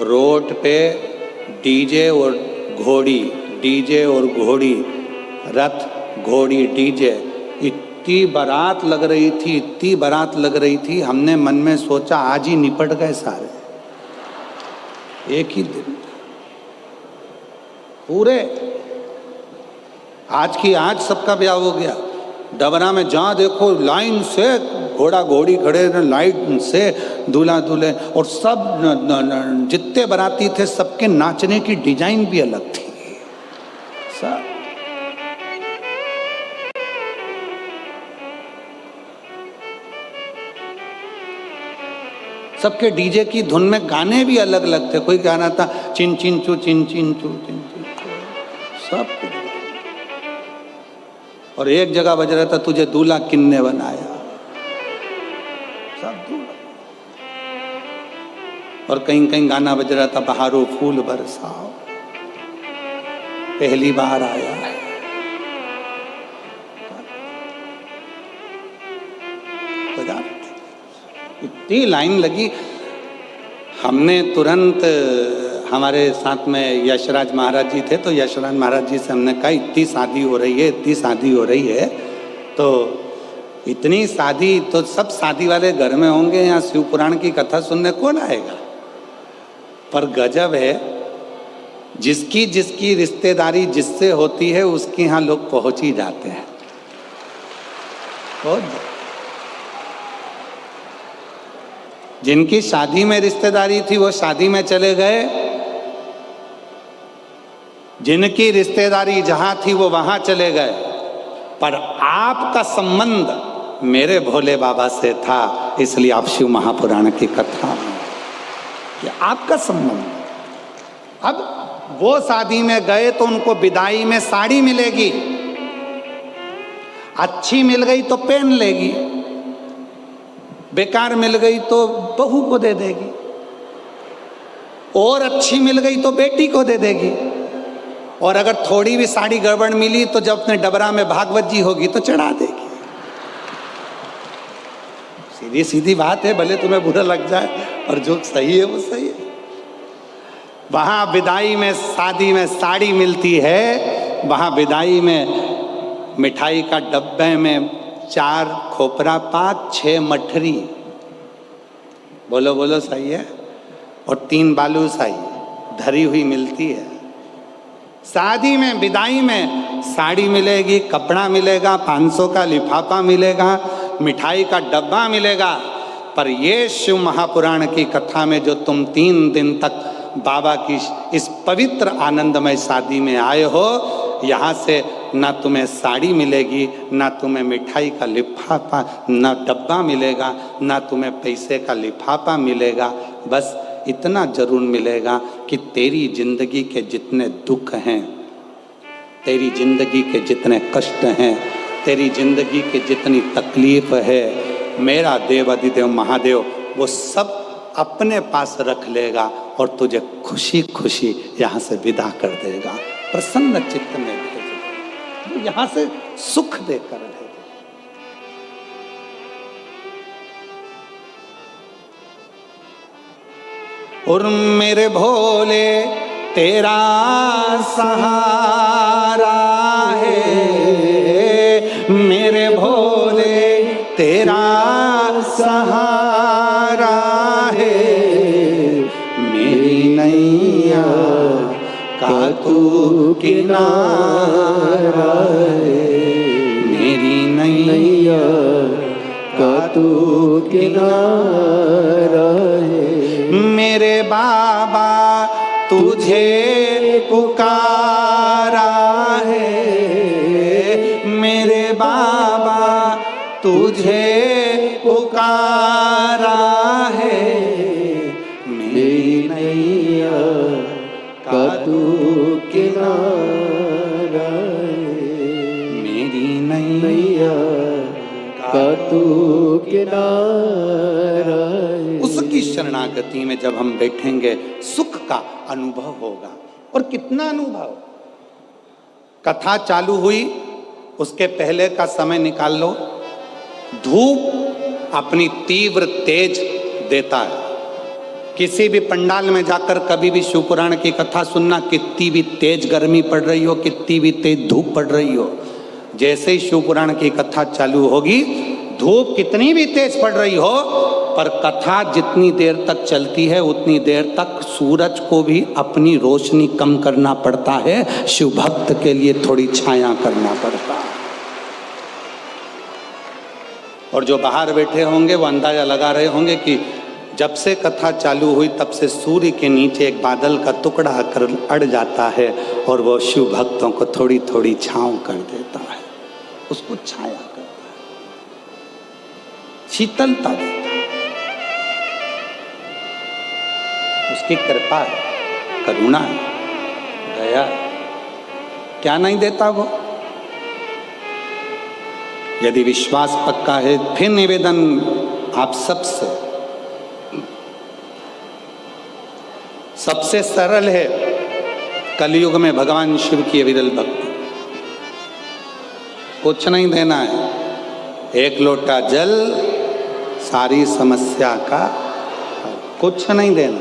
Road पे DJ और घोड़ी, डीजे और घोड़ी, रथ घोड़ी डीजे, इतनी बारात लग रही थी, इतनी बारात लग रही थी। हमने मन में सोचा आज ही निपट गए सारे, एक ही दिन पूरे। आज की आज सबका ब्याह हो गया। डबरा में जहाँ देखो लाइन से घोड़ा घोड़ी खड़े, लाइन से दूल्हा दूल्हे, और सब जितने बाराती थे सबके नाचने की डिजाइन भी अलग थी। सब सबके डीजे की धुन में गाने भी अलग अलग थे। कोई गाना था चिन चिन चू चिन चिन चू चिन चिन चू, सब। और एक जगह बज रहा था तुझे दूल्हा किन्ने बनाया, सब दूल्हा। और कहीं कहीं गाना बज रहा था बहारो फूल बरसाओ, पहली बार आया है। इतनी लाइन लगी। हमने तुरंत, हमारे साथ में यशराज महाराज जी थे, तो यशराज महाराज जी से हमने कहा इतनी शादी हो रही है, इतनी शादी हो रही है, तो इतनी शादी तो सब शादी वाले घर में होंगे, यहाँ शिव पुराण की कथा सुनने कौन आएगा। पर गजब है, जिसकी जिसकी रिश्तेदारी जिससे होती है उसके यहाँ लोग पहुंच ही जाते हैं। जिनकी शादी में रिश्तेदारी थी वो शादी में चले गए, जिनकी रिश्तेदारी जहां थी वो वहां चले गए। पर आपका संबंध मेरे भोले बाबा से था, इसलिए आप शिव महापुराण की कथा में, ये आपका संबंध। अब वो शादी में गए तो उनको विदाई में साड़ी मिलेगी, अच्छी मिल गई तो पहन लेगी, बेकार मिल गई तो बहू को दे देगी, और अच्छी मिल गई तो बेटी को दे देगी, और अगर थोड़ी भी साड़ी गड़बड़ मिली तो जब अपने डबरा में भागवत जी होगी तो चढ़ा देगी। सीधी सीधी बात है, भले तुम्हें बुरा लग जाए, और जो सही है वो सही है। वहां विदाई में, शादी में साड़ी मिलती है, वहां विदाई में मिठाई का डब्बे में 4 खोपरा पात, 6 मठरी, बोलो बोलो सही है, और 3 बालूशाही धरी हुई मिलती है। शादी में, विदाई में साड़ी मिलेगी, कपड़ा मिलेगा, 500 का लिफाफा मिलेगा, मिठाई का डब्बा मिलेगा। पर ये शिव महापुराण की कथा में जो तुम 3 दिन तक बाबा की इस पवित्र आनंदमय शादी में आए हो, यहाँ से ना तुम्हें साड़ी मिलेगी, ना तुम्हें मिठाई का लिफाफा, ना डब्बा मिलेगा, ना तुम्हें पैसे का लिफाफा मिलेगा। बस इतना जरूर मिलेगा कि तेरी जिंदगी के जितने दुख हैं, तेरी जिंदगी के जितने कष्ट हैं, तेरी जिंदगी की जितनी तकलीफ है, मेरा देव अधिदेव महादेव वो सब अपने पास रख लेगा और तुझे खुशी खुशी यहाँ से विदा कर देगा, प्रसन्न चित्त में भेजेगा, यहाँ से सुख देकर भेजेगा। और मेरे भोले तेरा सहारा है, मेरे भोले तेरा सहारा है, मेरी नैया का तू किनारा है, मेरी नैया का तू किनारा है। मेरे बाबा तुझे पुकारा है, मेरे बाबा तुझे पुकारा है, मेरी नैया का तू किनारा है, मेरी नैया का तू किनारा है। उसकी शरणागति में जब हम बैठेंगे सुख का अनुभव होगा। और कितना अनुभव। कथा चालू हुई उसके पहले का समय निकाल लो, धूप अपनी तीव्र तेज देता है, किसी भी पंडाल में जाकर कभी भी शिव पुराण की कथा सुनना, कितनी भी तेज गर्मी पड़ रही हो, कितनी भी तेज धूप पड़ रही हो, जैसे ही शिव पुराण की कथा चालू होगी, धूप कितनी भी तेज पड़ रही हो, पर कथा जितनी देर तक चलती है उतनी देर तक सूरज को भी अपनी रोशनी कम करना पड़ता है, शिव भक्त के लिए थोड़ी छाया करना पड़ता है। और जो बाहर बैठे होंगे वो अंदाजा लगा रहे होंगे कि जब से कथा चालू हुई तब से सूर्य के नीचे एक बादल का टुकड़ा आकर अड़ जाता है और वो शिव भक्तों को थोड़ी थोड़ी छांव कर देता है, उसको छाया करता है, शीतलता देता है, उसकी कृपा है, करुणा है, दया है, क्या नहीं देता वो। यदि विश्वास पक्का है, फिर निवेदन आप सबसे सरल है कलयुग में भगवान शिव की अविरल भक्ति। कुछ नहीं देना है, एक लोटा जल सारी समस्या का, कुछ नहीं देना।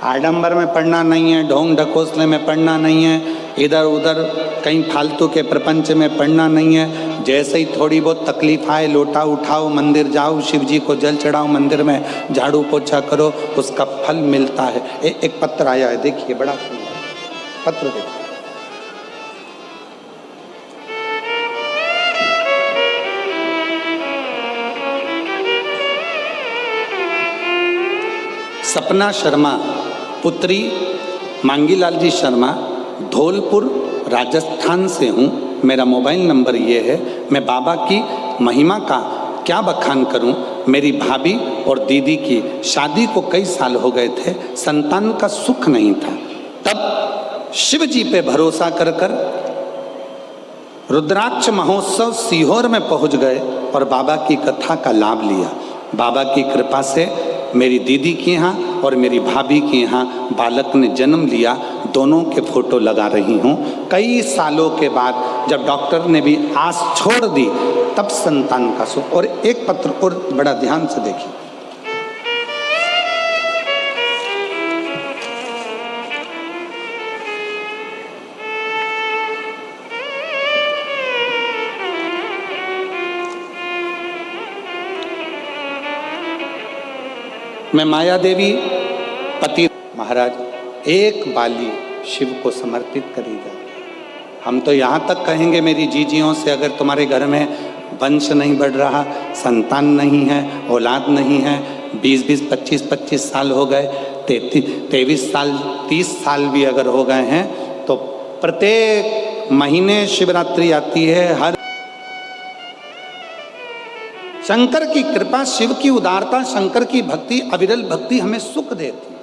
आडंबर में पढ़ना नहीं है, ढोंग ढकोसले में पढ़ना नहीं है, इधर उधर कहीं फालतू के प्रपंच में पढ़ना नहीं है। जैसे ही थोड़ी बहुत तकलीफ आए, लोटा उठाओ, मंदिर जाओ, शिव जी को जल चढ़ाओ, मंदिर में झाड़ू पोछा करो, उसका फल मिलता है। एक पत्र आया है, देखिए, बड़ा सुंदर पत्र देखिए। सपना शर्मा, पुत्री मांगीलाल जी शर्मा, धौलपुर राजस्थान से हूँ। मेरा मोबाइल नंबर ये है। मैं बाबा की महिमा का क्या बखान करूं। मेरी भाभी और दीदी की शादी को कई साल हो गए थे, संतान का सुख नहीं था। तब शिव जी पे भरोसा कर कर रुद्राक्ष महोत्सव सीहोर में पहुंच गए और बाबा की कथा का लाभ लिया। बाबा की कृपा से मेरी दीदी के यहाँ और मेरी भाभी के यहाँ बालक ने जन्म लिया। दोनों के फोटो लगा रही हूँ। कई सालों के बाद जब डॉक्टर ने भी आस छोड़ दी, तब संतान का सुख। और एक पत्र और बड़ा ध्यान से देखिए। मैं माया देवी पति महाराज एक बाली शिव को समर्पित करी जाए। हम तो यहाँ तक कहेंगे मेरी जीजियों से, अगर तुम्हारे घर में वंश नहीं बढ़ रहा, संतान नहीं है, औलाद नहीं है, 20-20, 25-25 साल हो गए, 23 साल, 30 साल भी अगर हो गए हैं, तो प्रत्येक महीने शिवरात्रि आती है। हर शंकर की कृपा, शिव की उदारता, शंकर की भक्ति, अविरल भक्ति हमें सुख देती,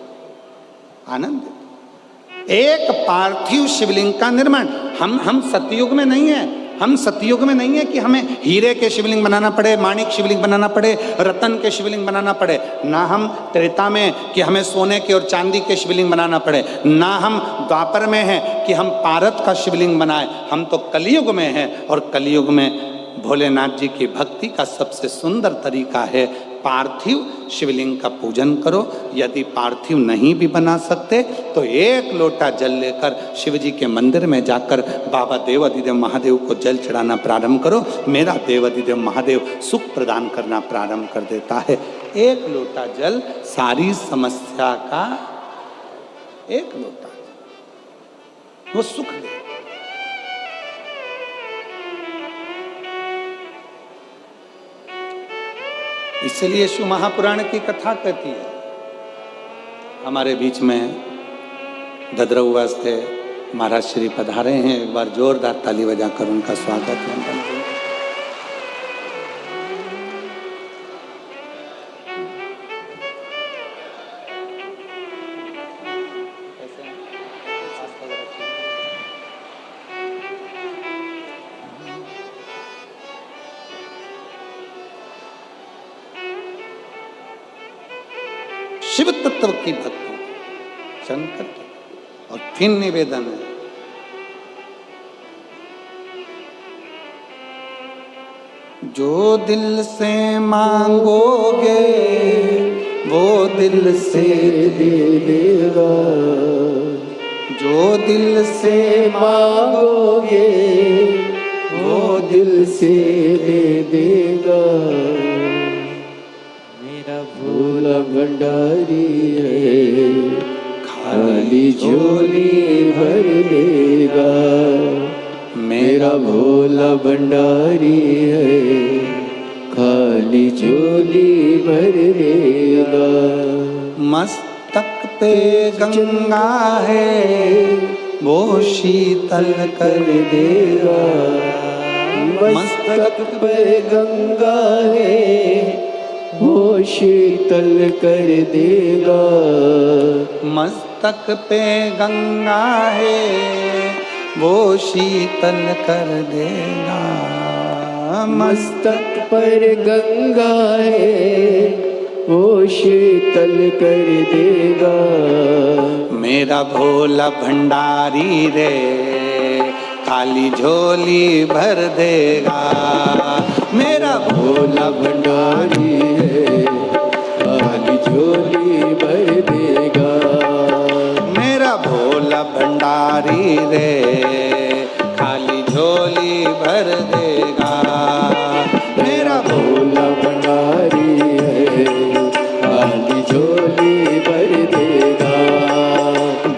आनंद देती। एक पार्थिव शिवलिंग का निर्माण, हम सतयुग में नहीं है। हम सतयुग में नहीं है कि हमें हीरे के शिवलिंग बनाना पड़े, माणिक शिवलिंग बनाना पड़े, रतन के शिवलिंग बनाना पड़े। ना हम त्रेता में कि हमें सोने के और चांदी के शिवलिंग बनाना पड़े। ना हम द्वापर में हैं कि हम पारद का शिवलिंग बनाए। हम तो कलयुग में हैं, और कलयुग में भोलेनाथ जी की भक्ति का सबसे सुंदर तरीका है पार्थिव शिवलिंग का पूजन करो। यदि पार्थिव नहीं भी बना सकते तो एक लोटा जल लेकर शिव जी के मंदिर में जाकर बाबा देवाधिदेव महादेव को जल चढ़ाना प्रारंभ करो। मेरा देवाधिदेव महादेव सुख प्रदान करना प्रारंभ कर देता है। एक लोटा जल सारी समस्या का, एक लोटा वो सुख दे। इसलिए शिव महापुराण की कथा कहती है। हमारे बीच में ददरौआ से महाराज श्री पधारे हैं। एक बार जोरदार ताली बजाकर उनका स्वागत है। शिव तत्व की भक्ति, शंकर की, और फिर निवेदन है जो दिल से मांगोगे वो दिल से दे देगा। जो दिल से मांगोगे वो दिल से दे देगा। मेरा भोला भंडारी है, खाली झोली भर देगा। मेरा भोला भंडारी है, खाली झोली भर देगा। मस्तक पे गंगा है वो शीतल कर देगा। मस्तक पे गंगा है वो शीतल कर देगा। मस्तक पे गंगा है वो शीतल कर देगा। मस्तक पर गंगा है वो शीतल कर देगा। मेरा भोला भंडारी रे खाली झोली भर देगा। मेरा भोला भंडारी है, खाली झोली भर देगा। मेरा भोला भंडारी रे खाली झोली भर देगा। मेरा भोला भंडारी है, खाली झोली भर देगा।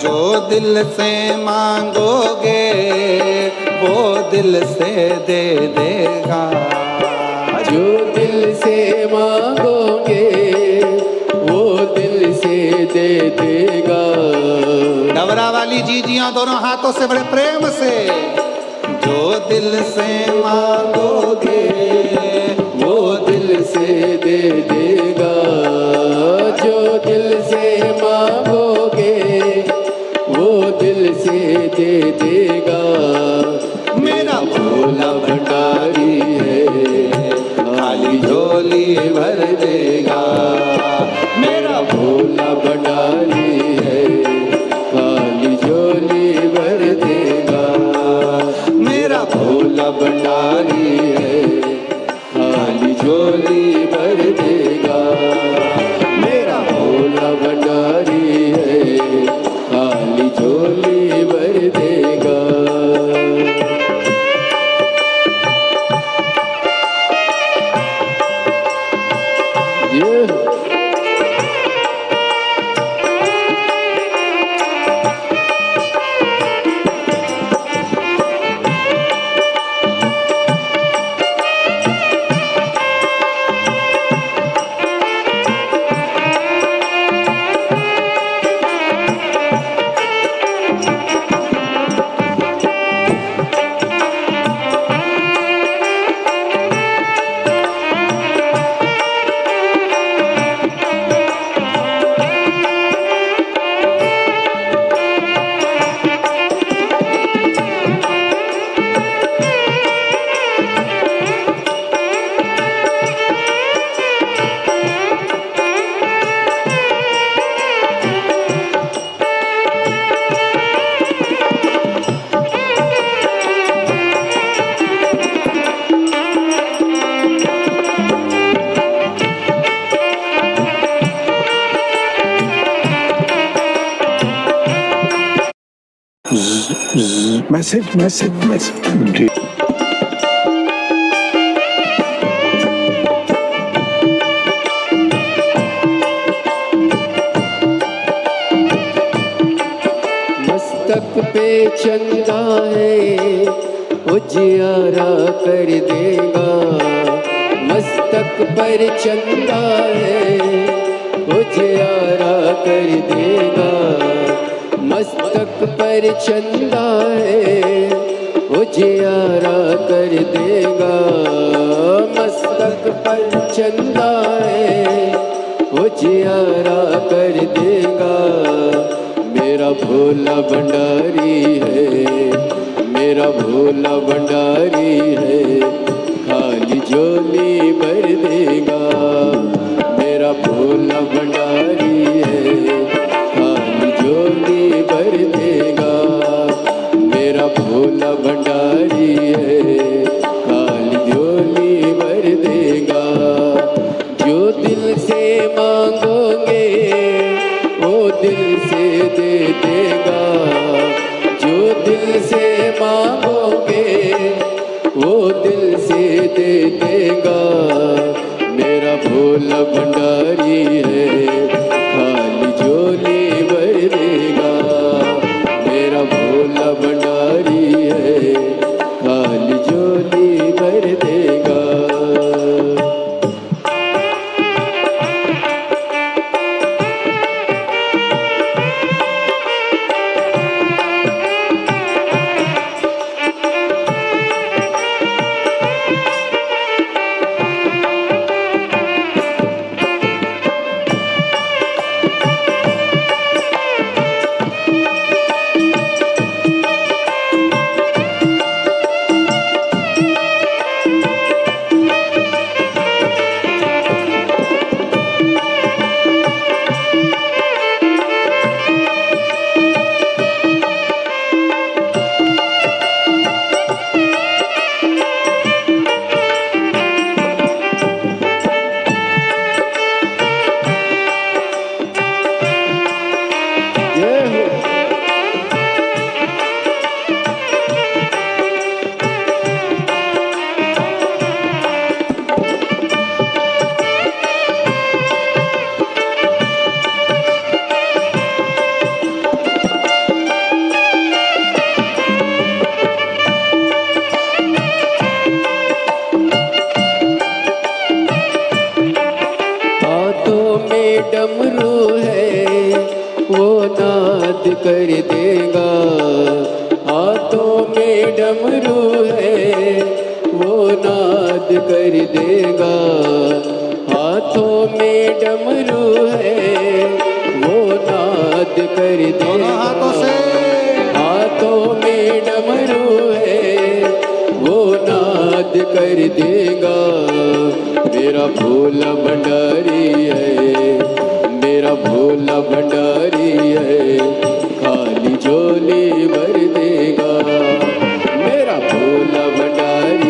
जो दिल से मांगोगे वो दिल से दे देगा। जो दिल से मांगोगे वो दिल से दे देगा। डबरा वाली जीजियां दोनों हाथों से बड़े प्रेम से। जो दिल से मांगोगे वो दिल से दे देगा। जो दिल से मांगोगे वो दिल से दे देगा। मेरा भोला भंडारी है, खाली झोली भर देगा। मेरा भोला भंडारी है, खाली झोली भर देगा। मेरा भोला भंडारी है, खाली झोली भर देगा। मेरा भोला भंडारी है, खाली झोली भर देगा। मैसेज मस्तक पे चंदा है उजियारा कर देगा। मस्तक पर चंदा है उजियारा कर देगा। मस्तक पर चंदा है उजियारा कर देगा। मस्तक पर चंदा है उजियारा कर देगा। मेरा भोला भंडारी है, मेरा भोला भंडारी है, खाली झोली भर देगा। मेरा भोला भंडारी है, खाली झोली भर देगा। मेरा भोला भंडारी है, खाली झोली भर देगा। जो दिल से मांगोगे दे देगा। जो दिल से मांगोगे वो दिल से दे देगा। मेरा भोला भंडारी है, खाली झोली भर देगा। मेरा भोला भंडारी है, खाली झोली भर देगा। डमरू है वो नाद कर देगा। हाथों में डमरू है वो नाद कर देगा। हाथों में डमरू है वो नाद कर देगा। हाथों में डमरू है वो नाद कर देगा। मेरा भोला भंडारी है, मेरा भोला भंडारी है,